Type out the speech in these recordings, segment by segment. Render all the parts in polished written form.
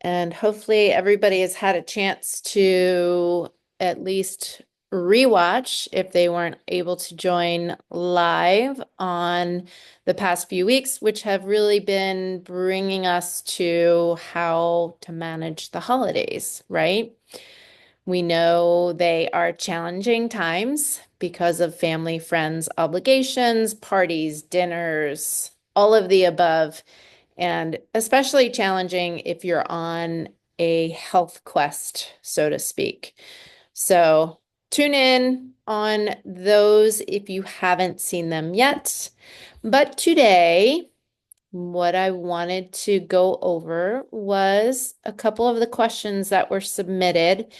And hopefully everybody has had a chance to at least rewatch if they weren't able to join live on the past few weeks, which have really been bringing us to how to manage the holidays, right? We know they are challenging times because of family, friends, obligations, parties, dinners, all of the above, and especially challenging if you're on a health quest, so to speak. So tune in on those if you haven't seen them yet. But today, what I wanted to go over was a couple of the questions that were submitted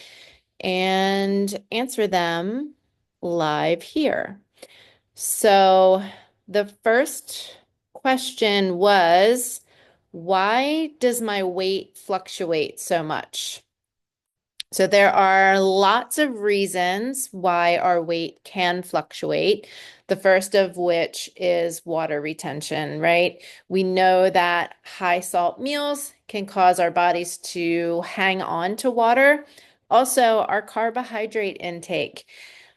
and answer them live here. So the first question was, why does my weight fluctuate so much? So there are lots of reasons why our weight can fluctuate. The first of which is water retention, right? We know that high salt meals can cause our bodies to hang on to water. Also, our carbohydrate intake.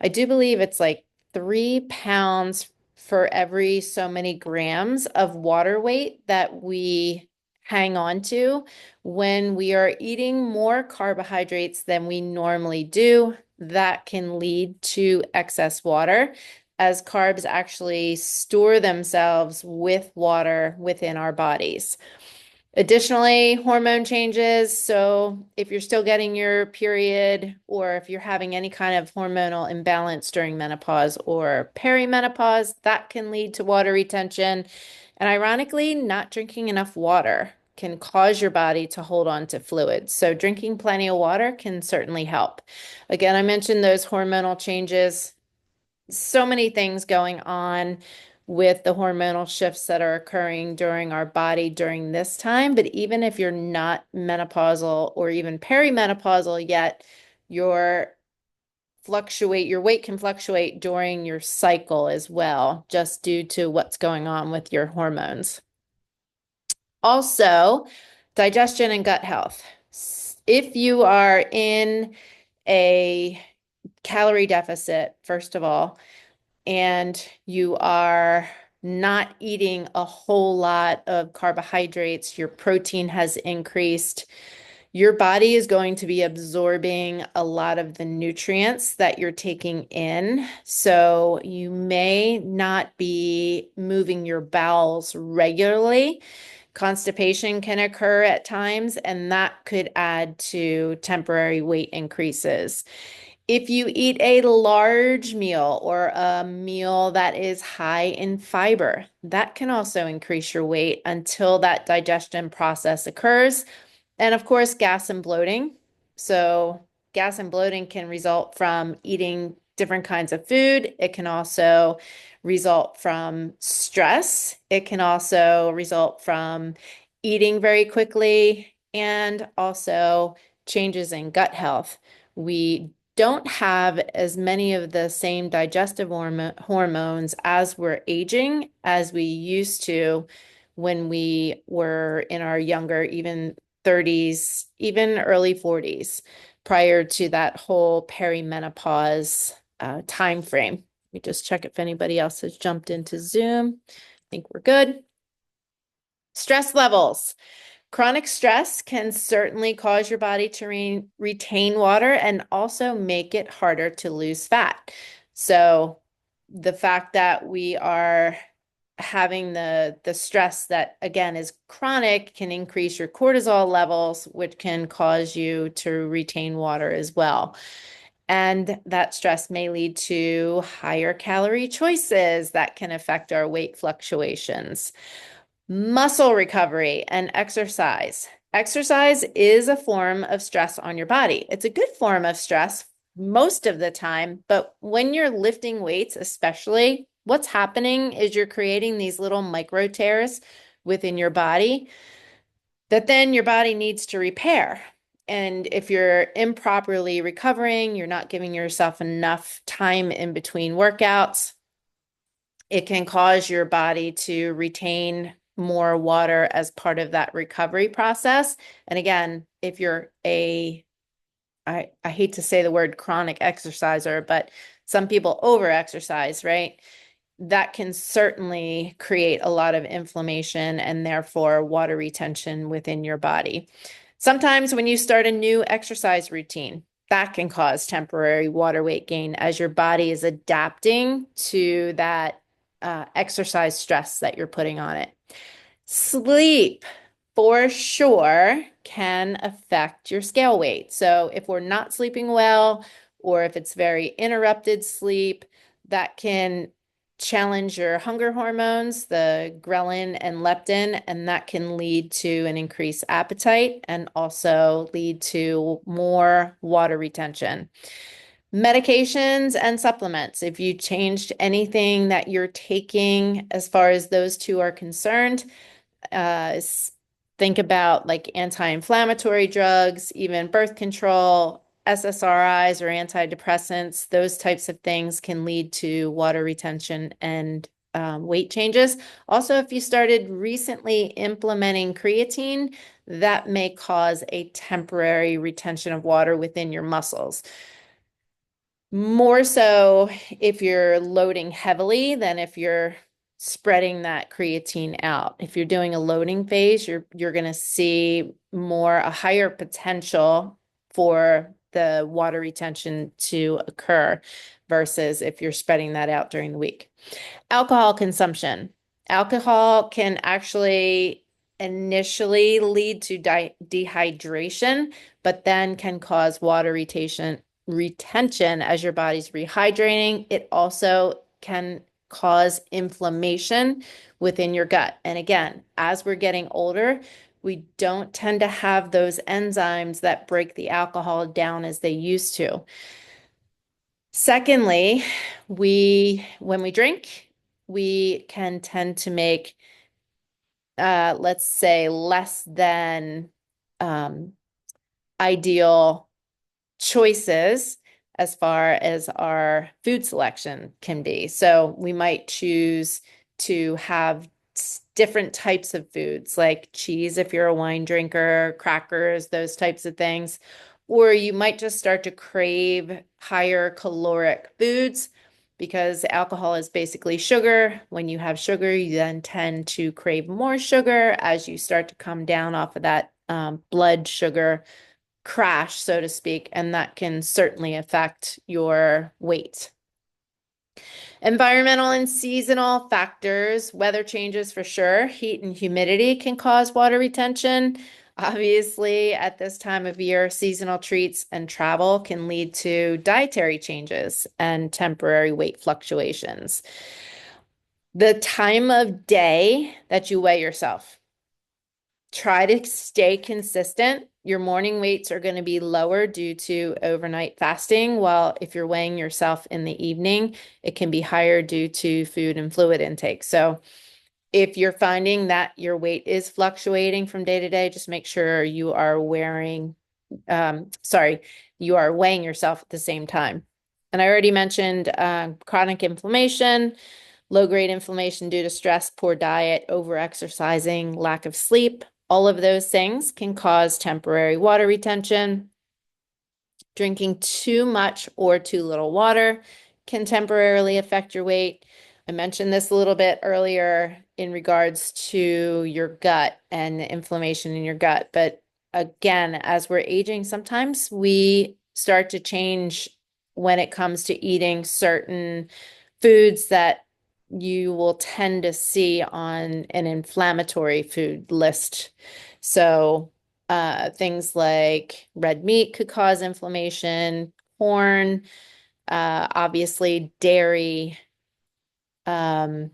I do believe it's like 3 pounds for every so many grams of water weight that we hang on to when we are eating more carbohydrates than we normally do. That can lead to excess water, as carbs actually store themselves with water within our bodies. Additionally, hormone changes. So if you're still getting your period or if you're having any kind of hormonal imbalance during menopause or perimenopause, that can lead to water retention. And ironically, not drinking enough water can cause your body to hold on to fluids. So drinking plenty of water can certainly help. Again, I mentioned those hormonal changes. So many things going on with the hormonal shifts that are occurring during our body during this time. But even if you're not menopausal or even perimenopausal yet, your weight can fluctuate during your cycle as well, just due to what's going on with your hormones. Also, digestion and gut health. If you are in a calorie deficit, first of all, and you are not eating a whole lot of carbohydrates, your protein has increased, your body is going to be absorbing a lot of the nutrients that you're taking in. So you may not be moving your bowels regularly. Constipation can occur at times, and that could add to temporary weight increases. If you eat a large meal or a meal that is high in fiber, that can also increase your weight until that digestion process occurs. And of course, gas and bloating. So gas and bloating can result from eating different kinds of food. It can also result from stress. It can also result from eating very quickly and also changes in gut health. We don't have as many of the same digestive hormones as we're aging as we used to when we were in our younger, even 30s, even early 40s, prior to that whole perimenopause time frame. Let me just check if anybody else has jumped into Zoom. I think we're good. Stress levels. Chronic stress can certainly cause your body to retain water and also make it harder to lose fat. So the fact that we are having the stress that again is chronic can increase your cortisol levels, which can cause you to retain water as well. And that stress may lead to higher calorie choices that can affect our weight fluctuations. Muscle recovery and exercise. Exercise is a form of stress on your body. It's a good form of stress most of the time, but when you're lifting weights, especially, what's happening is you're creating these little micro tears within your body that then your body needs to repair. And if you're improperly recovering, you're not giving yourself enough time in between workouts, it can cause your body to retain more water as part of that recovery process. And again, if you're I hate to say the word chronic exerciser, but some people over exercise, right? That can certainly create a lot of inflammation and therefore water retention within your body. Sometimes when you start a new exercise routine, that can cause temporary water weight gain as your body is adapting to that exercise stress that you're putting on it. Sleep for sure can affect your scale weight. So if we're not sleeping well, or if it's very interrupted sleep, that can challenge your hunger hormones, the ghrelin and leptin, and that can lead to an increased appetite and also lead to more water retention. Medications and supplements. If you changed anything that you're taking as far as those two are concerned, uh, think about like anti-inflammatory drugs, even birth control, SSRIs or antidepressants. Those types of things can lead to water retention and weight changes. Also, if you started recently implementing creatine, that may cause a temporary retention of water within your muscles. More so if you're loading heavily than if you're spreading that creatine out. If you're doing a loading phase, you're going to see a higher potential for the water retention to occur versus if you're spreading that out during the week. Alcohol consumption. Alcohol can actually initially lead to dehydration, but then can cause water retention as your body's rehydrating. It also can cause inflammation within your gut. And again, as we're getting older, we don't tend to have those enzymes that break the alcohol down as they used to. Secondly, when we drink, we can tend to make, let's say, less than um, ideal choices as far as our food selection can be. So we might choose to have different types of foods like cheese if you're a wine drinker, crackers, those types of things. Or you might just start to crave higher caloric foods because alcohol is basically sugar. When you have sugar, you then tend to crave more sugar as you start to come down off of that blood sugar crash, so to speak, and that can certainly affect your weight. Environmental and seasonal factors, weather changes for sure. Heat and humidity can cause water retention. Obviously, at this time of year, seasonal treats and travel can lead to dietary changes and temporary weight fluctuations. The time of day that you weigh yourself. Try to stay consistent. Your morning weights are going to be lower due to overnight fasting, while if you're weighing yourself in the evening, it can be higher due to food and fluid intake. So if you're finding that your weight is fluctuating from day to day, just make sure you are you are weighing yourself at the same time. And I already mentioned chronic inflammation, low-grade inflammation due to stress, poor diet, over-exercising, lack of sleep. All of those things can cause temporary water retention. Drinking too much or too little water can temporarily affect your weight. I mentioned this a little bit earlier in regards to your gut and the inflammation in your gut. But again, as we're aging, sometimes we start to change when it comes to eating certain foods that you will tend to see on an inflammatory food list. So things like red meat could cause inflammation, corn, obviously dairy, um,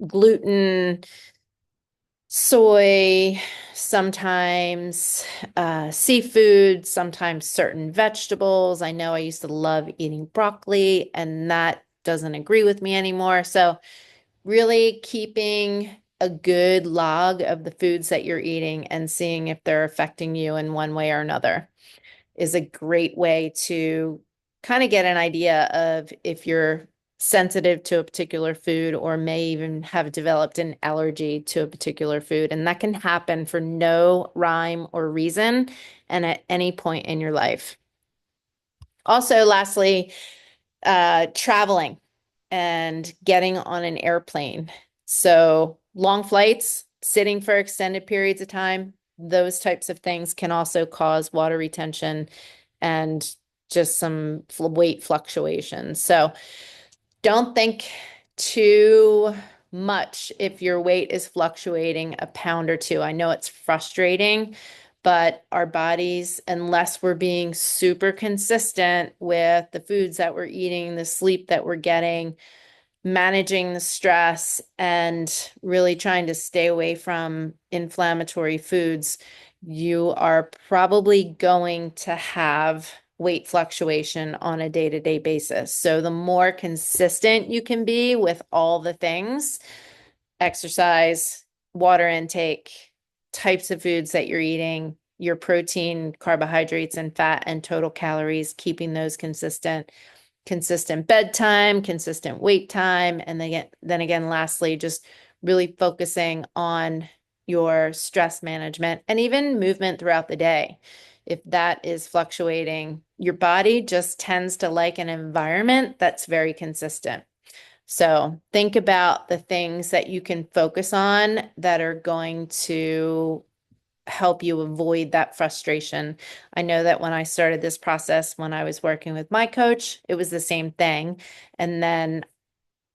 gluten, soy, sometimes seafood, sometimes certain vegetables. I know I used to love eating broccoli, and that doesn't agree with me anymore. So really keeping a good log of the foods that you're eating and seeing if they're affecting you in one way or another is a great way to kind of get an idea of if you're sensitive to a particular food or may even have developed an allergy to a particular food. And that can happen for no rhyme or reason and at any point in your life. Also, lastly, traveling and getting on an airplane. So long flights, sitting for extended periods of time, those types of things can also cause water retention and just some weight fluctuations. So don't think too much if your weight is fluctuating a pound or two. I know it's frustrating, but our bodies, unless we're being super consistent with the foods that we're eating, the sleep that we're getting, managing the stress, and really trying to stay away from inflammatory foods, you are probably going to have weight fluctuation on a day-to-day basis. So the more consistent you can be with all the things, exercise, water intake, types of foods that you're eating, your protein, carbohydrates, and fat and total calories, keeping those consistent bedtime, consistent wake time, and then again, lastly, just really focusing on your stress management and even movement throughout the day. If that is fluctuating, your body just tends to like an environment that's very consistent. So think about the things that you can focus on that are going to help you avoid that frustration. I know that when I started this process, when I was working with my coach, it was the same thing. And then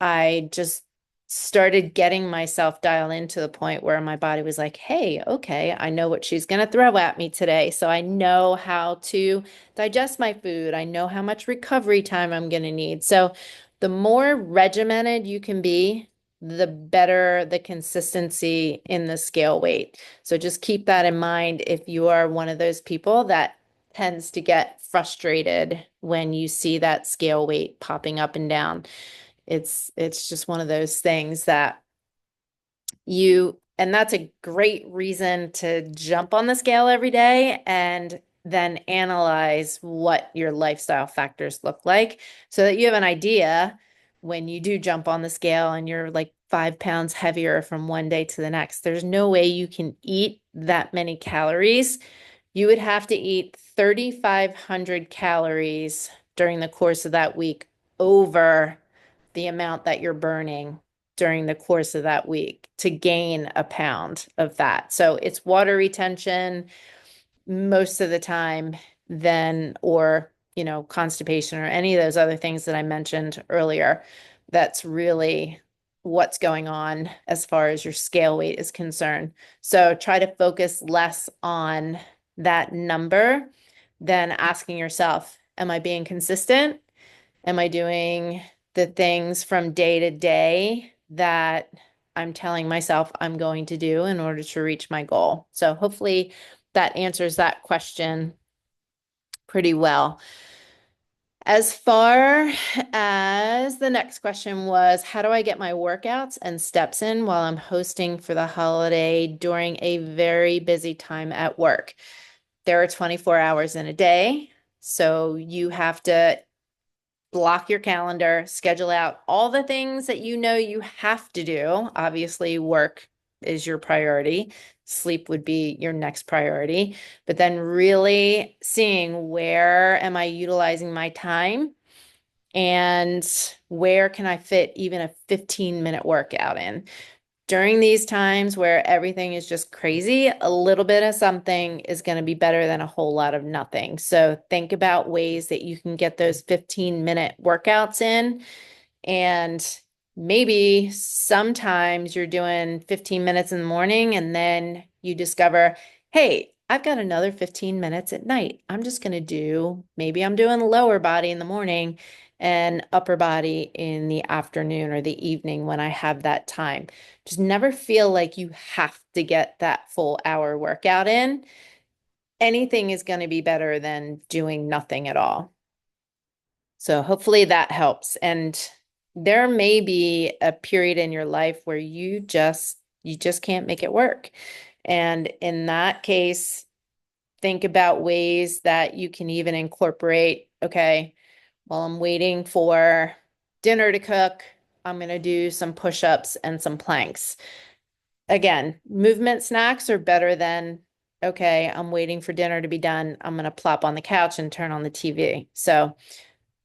I just started getting myself dialed in to the point where my body was like, hey, okay, I know what she's going to throw at me today. So I know how to digest my food. I know how much recovery time I'm going to need. So the more regimented you can be, the better the consistency in the scale weight. So just keep that in mind if you are one of those people that tends to get frustrated when you see that scale weight popping up and down. It's just one of those things that and that's a great reason to jump on the scale every day and then analyze what your lifestyle factors look like so that you have an idea when you do jump on the scale and you're like 5 pounds heavier from one day to the next. There's no way you can eat that many calories. You would have to eat 3,500 calories during the course of that week over the amount that you're burning during the course of that week to gain a pound of fat. So it's water retention most of the time then, or, constipation or any of those other things that I mentioned earlier. That's really what's going on as far as your scale weight is concerned. So try to focus less on that number than asking yourself, am I being consistent? Am I doing the things from day to day that I'm telling myself I'm going to do in order to reach my goal? So hopefully that answers that question pretty well. As far as the next question was, how do I get my workouts and steps in while I'm hosting for the holiday during a very busy time at work? There are 24 hours in a day, so you have to block your calendar, schedule out all the things that you know you have to do. Obviously, work is your priority. Sleep would be your next priority. But then really seeing where am I utilizing my time and where can I fit even a 15-minute workout in? During these times where everything is just crazy, a little bit of something is going to be better than a whole lot of nothing. So think about ways that you can get those 15-minute workouts in. And maybe sometimes you're doing 15 minutes in the morning and then you discover, hey, I've got another 15 minutes at night. Maybe I'm doing lower body in the morning and upper body in the afternoon or the evening when I have that time. Just never feel like you have to get that full hour workout in. Anything is going to be better than doing nothing at all. So hopefully that helps. And there may be a period in your life where you just can't make it work. And in that case, think about ways that you can even incorporate, okay, while I'm waiting for dinner to cook. I'm going to do some push-ups and some planks. Again, movement snacks are better than, okay, I'm waiting for dinner to be done. I'm going to plop on the couch and turn on the TV. So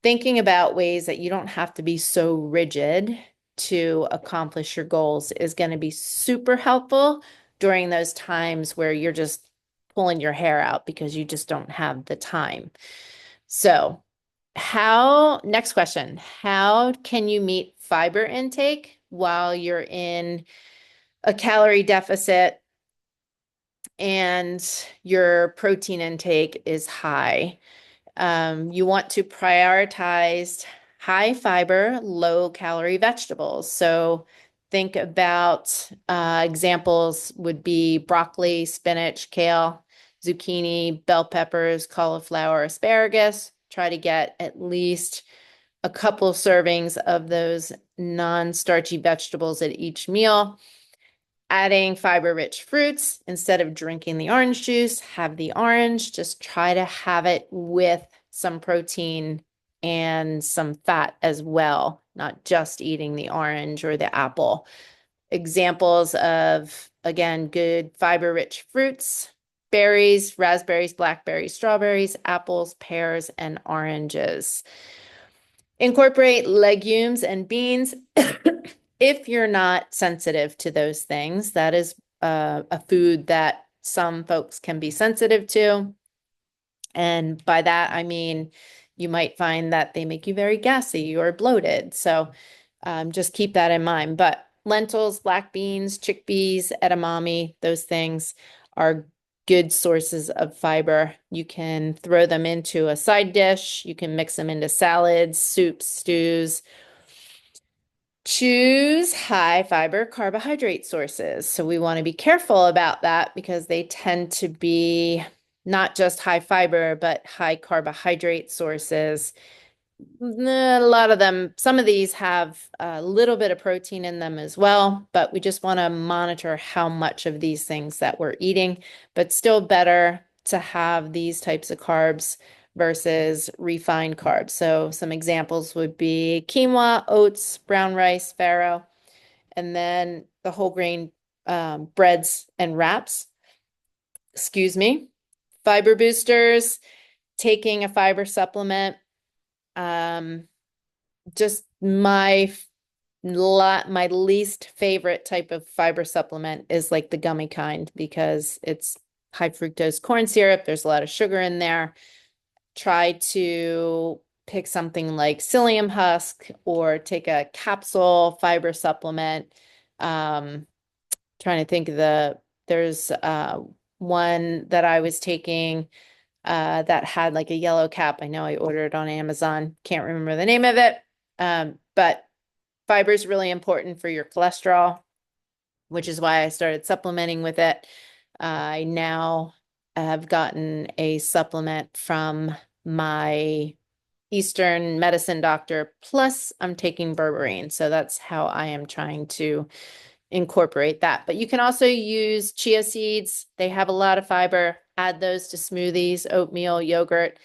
thinking about ways that you don't have to be so rigid to accomplish your goals is going to be super helpful during those times where you're just pulling your hair out because you just don't have the time. So, next question, how can you meet fiber intake while you're in a calorie deficit and your protein intake is high? You want to prioritize high fiber, low calorie vegetables. So think about examples would be broccoli, spinach, kale, zucchini, bell peppers, cauliflower, asparagus. Try to get at least a couple servings of those non-starchy vegetables at each meal. Adding fiber-rich fruits instead of drinking the orange juice, have the orange. Just try to have it with some protein and some fat as well, not just eating the orange or the apple. Examples of, again, good fiber-rich fruits: berries, raspberries, blackberries, strawberries, apples, pears, and oranges. Incorporate legumes and beans. If you're not sensitive to those things, that is a food that some folks can be sensitive to. And by that, I mean, you might find that they make you very gassy or bloated. So just keep that in mind. But lentils, black beans, chickpeas, edamame, those things are good sources of fiber. You can throw them into a side dish. You can mix them into salads, soups, stews. Choose high fiber carbohydrate sources. So we want to be careful about that because they tend to be not just high fiber, but high carbohydrate sources. A lot of them, some of these have a little bit of protein in them as well, but we just want to monitor how much of these things that we're eating, but still better to have these types of carbs versus refined carbs. So some examples would be quinoa, oats, brown rice, farro, and then the whole grain breads and wraps. Excuse me. Fiber boosters, taking a fiber supplement. Just my least favorite type of fiber supplement is like the gummy kind because it's high fructose corn syrup. There's a lot of sugar in there. Try to pick something like psyllium husk or take a capsule fiber supplement. Trying to think of there's one that I was taking that had like a yellow cap. I know I ordered it on Amazon. Can't remember the name of it. But fiber is really important for your cholesterol, which is why I started supplementing with it. I now have gotten a supplement from my Eastern medicine doctor, plus I'm taking berberine. So that's how I am trying to incorporate that. But you can also use chia seeds. They have a lot of fiber. Add those to smoothies, oatmeal, yogurt.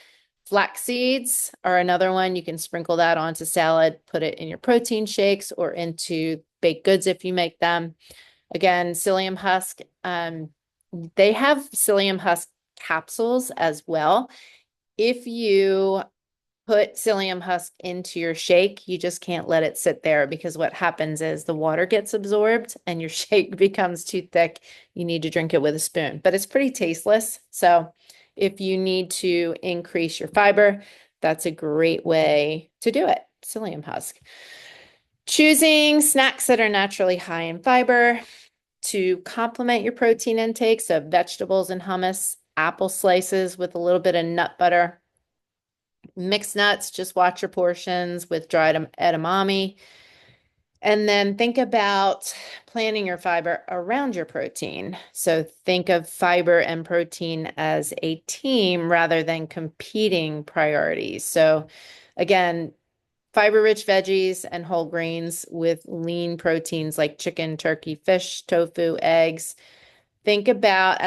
Flax seeds are another one. You can sprinkle that onto salad, put it in your protein shakes or into baked goods if you make them. Again, psyllium husk. They have psyllium husk capsules as well. If you put psyllium husk into your shake, you just can't let it sit there because what happens is the water gets absorbed and your shake becomes too thick. You need to drink it with a spoon, but it's pretty tasteless. So if you need to increase your fiber, that's a great way to do it. Psyllium husk. Choosing snacks that are naturally high in fiber to complement your protein intake. So vegetables and hummus, apple slices with a little bit of nut butter. Mixed nuts, just watch your portions with dried edamame. And then think about planning your fiber around your protein. So think of fiber and protein as a team rather than competing priorities. So again, fiber-rich veggies and whole grains with lean proteins like chicken, turkey, fish, tofu, eggs. Think about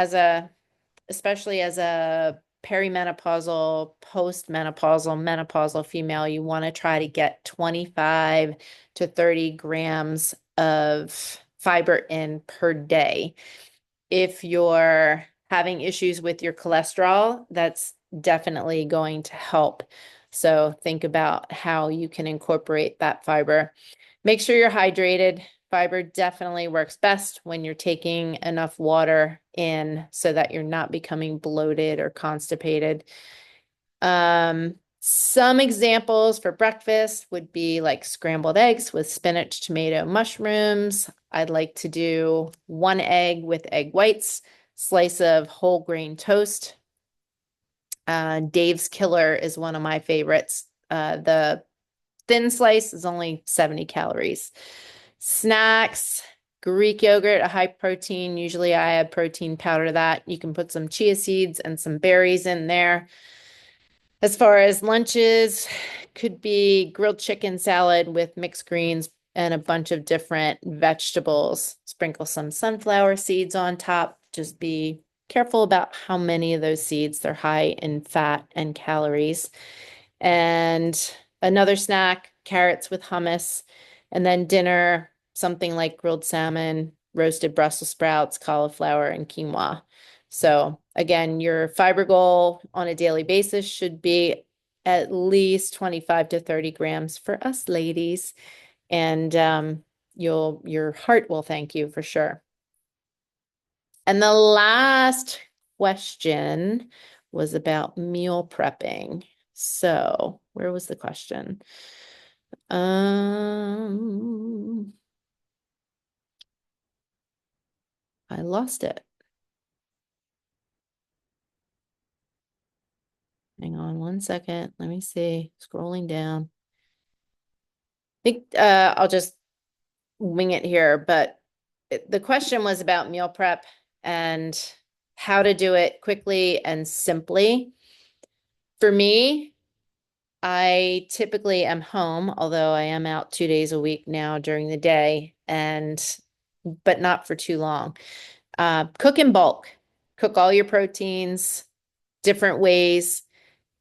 especially as a perimenopausal, postmenopausal, menopausal female, you want to try to get 25 to 30 grams of fiber in per day. If you're having issues with your cholesterol, that's definitely going to help. So think about how you can incorporate that fiber. Make sure you're hydrated. Fiber definitely works best when you're taking enough water in so that you're not becoming bloated or constipated. Some examples for breakfast would be like scrambled eggs with spinach, tomato, mushrooms. I'd like to do 1 egg with egg whites, slice of whole grain toast. Dave's Killer is one of my favorites. The thin slice is only 70 calories. Snacks, Greek yogurt, a high protein. Usually I add protein powder to that. You can put some chia seeds and some berries in there. As far as lunches, could be grilled chicken salad with mixed greens and a bunch of different vegetables. Sprinkle some sunflower seeds on top. Just be careful about how many of those seeds. They're high in fat and calories. And another snack, carrots with hummus. And then dinner, something like grilled salmon, roasted Brussels sprouts, cauliflower, and quinoa. So again, your fiber goal on a daily basis should be at least 25 to 30 grams for us ladies. And your heart will thank you for sure. And the last question was about meal prepping. So where was the question? I lost it. Hang on 1 second. Let me see. Scrolling down. I think I'll just wing it here, but the question was about meal prep and how to do it quickly and simply. For me, I typically am home, although I am out 2 days a week now during the day, but not for too long. Cook in bulk. Cook all your proteins different ways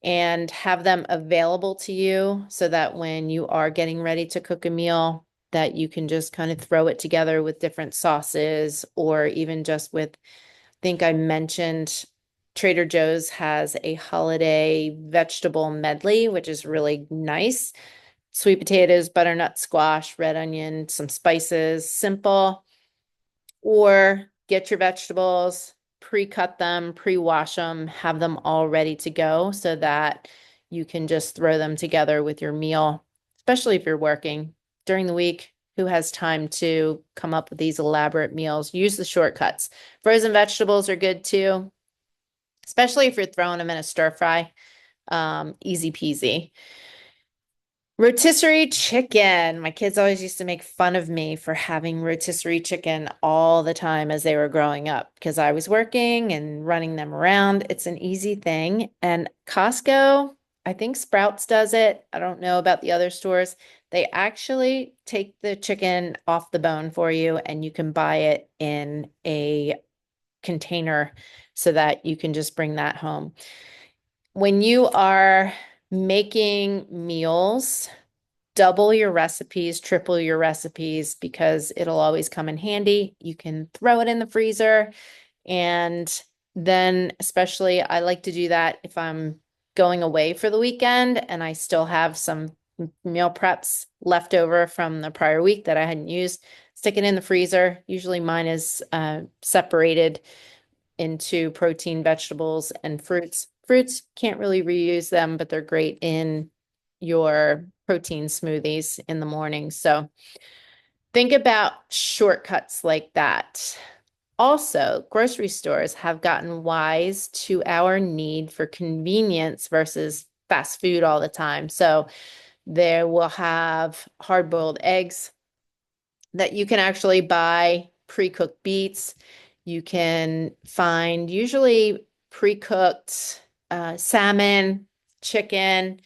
and have them available to you so that when you are getting ready to cook a meal, that you can just kind of throw it together with different sauces or even just with, I think I mentioned Trader Joe's has a holiday vegetable medley, which is really nice. Sweet potatoes, butternut squash, red onion, some spices, simple. Or get your vegetables, pre-cut them, pre-wash them, have them all ready to go so that you can just throw them together with your meal, especially if you're working during the week. Who has time to come up with these elaborate meals? Use the shortcuts. Frozen vegetables are good too, especially if you're throwing them in a stir fry. Easy peasy. Rotisserie chicken. My kids always used to make fun of me for having rotisserie chicken all the time as they were growing up because I was working and running them around. It's an easy thing. And Costco, I think Sprouts does it. I don't know about the other stores. They actually take the chicken off the bone for you and you can buy it in a container so that you can just bring that home. When you are making meals, double your recipes, triple your recipes because it'll always come in handy. You can throw it in the freezer. And then, especially, I like to do that if I'm going away for the weekend and I still have some meal preps left over from the prior week that I hadn't used. Stick it in the freezer. Usually, mine is separated into protein, vegetables, and fruits. Fruits, can't really reuse them, but they're great in your protein smoothies in the morning. So think about shortcuts like that. Also, grocery stores have gotten wise to our need for convenience versus fast food all the time. So they will have hard-boiled eggs that you can actually buy pre-cooked beets. You can find usually pre-cooked salmon, chicken.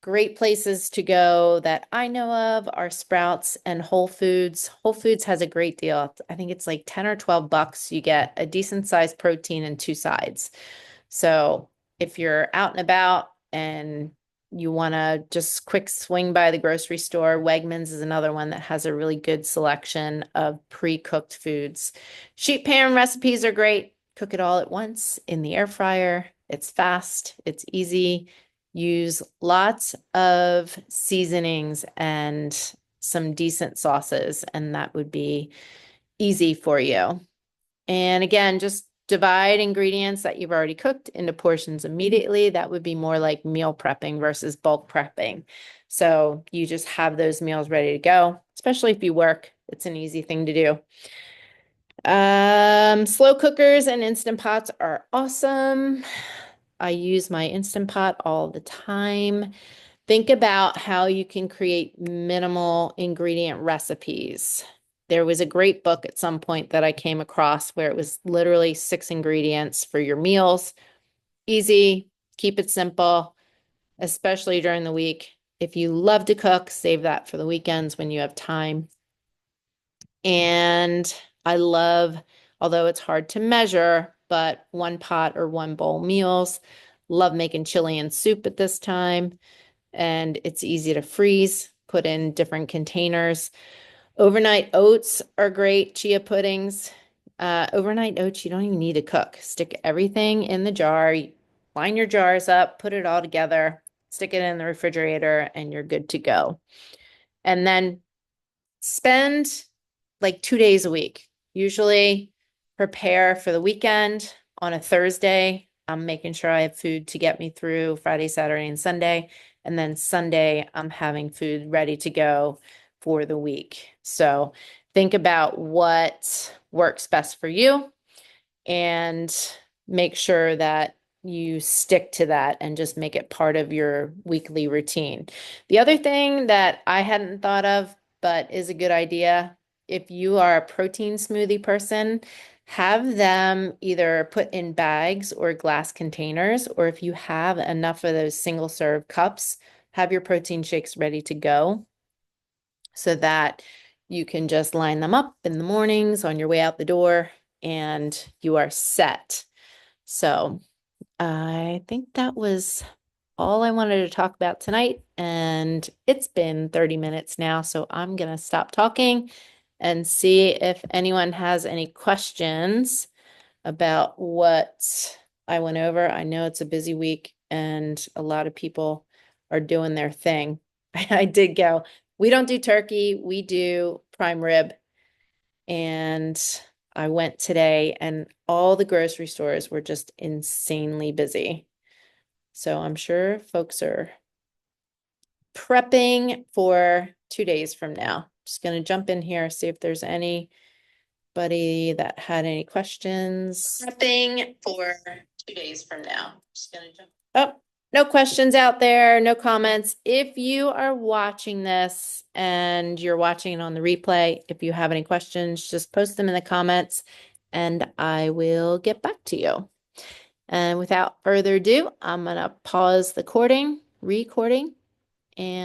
Great places to go that I know of are Sprouts and Whole Foods. Whole Foods has a great deal. I think it's like 10 or 12 bucks. You get a decent sized protein and two sides. So if you're out and about and you want to just quick swing by the grocery store, Wegmans is another one that has a really good selection of pre-cooked foods. Sheet pan recipes are great. Cook it all at once in the air fryer. It's fast, it's easy. Use lots of seasonings and some decent sauces, and that would be easy for you. And again, just divide ingredients that you've already cooked into portions immediately. That would be more like meal prepping versus bulk prepping. So you just have those meals ready to go, especially if you work. It's an easy thing to do. Slow cookers and Instant Pots are awesome. I use my Instant Pot all the time. Think about how you can create minimal ingredient recipes. There was a great book at some point that I came across where it was literally 6 ingredients for your meals. Easy, keep it simple, especially during the week. If you love to cook, save that for the weekends when you have time. And I love, although it's hard to measure, but 1 pot or 1 bowl meals. Love making chili and soup at this time. And it's easy to freeze, put in different containers. Overnight oats are great, chia puddings. Overnight oats, you don't even need to cook. Stick everything in the jar, line your jars up, put it all together, stick it in the refrigerator, and you're good to go. And then spend like 2 days a week. Usually prepare for the weekend on a Thursday. I'm making sure I have food to get me through Friday, Saturday, and Sunday. And then Sunday, I'm having food ready to go for the week. So think about what works best for you and make sure that you stick to that and just make it part of your weekly routine. The other thing that I hadn't thought of, but is a good idea, if you are a protein smoothie person, have them either put in bags or glass containers, or if you have enough of those single serve cups, have your protein shakes ready to go so that you can just line them up in the mornings on your way out the door and you are set. So I think that was all I wanted to talk about tonight. And it's been 30 minutes now, so I'm going to stop talking and see if anyone has any questions about what I went over. I know it's a busy week and a lot of people are doing their thing. I did go, we don't do turkey, we do prime rib. And I went today and all the grocery stores were just insanely busy. So I'm sure folks are prepping for 2 days from now. Just going to jump in here, see if there's anybody that had any questions. Prepping for 2 days from now. Just going to jump. Oh, no questions out there, no comments. If you are watching this and you're watching it on the replay, if you have any questions, just post them in the comments and I will get back to you. And without further ado, I'm going to pause the recording, and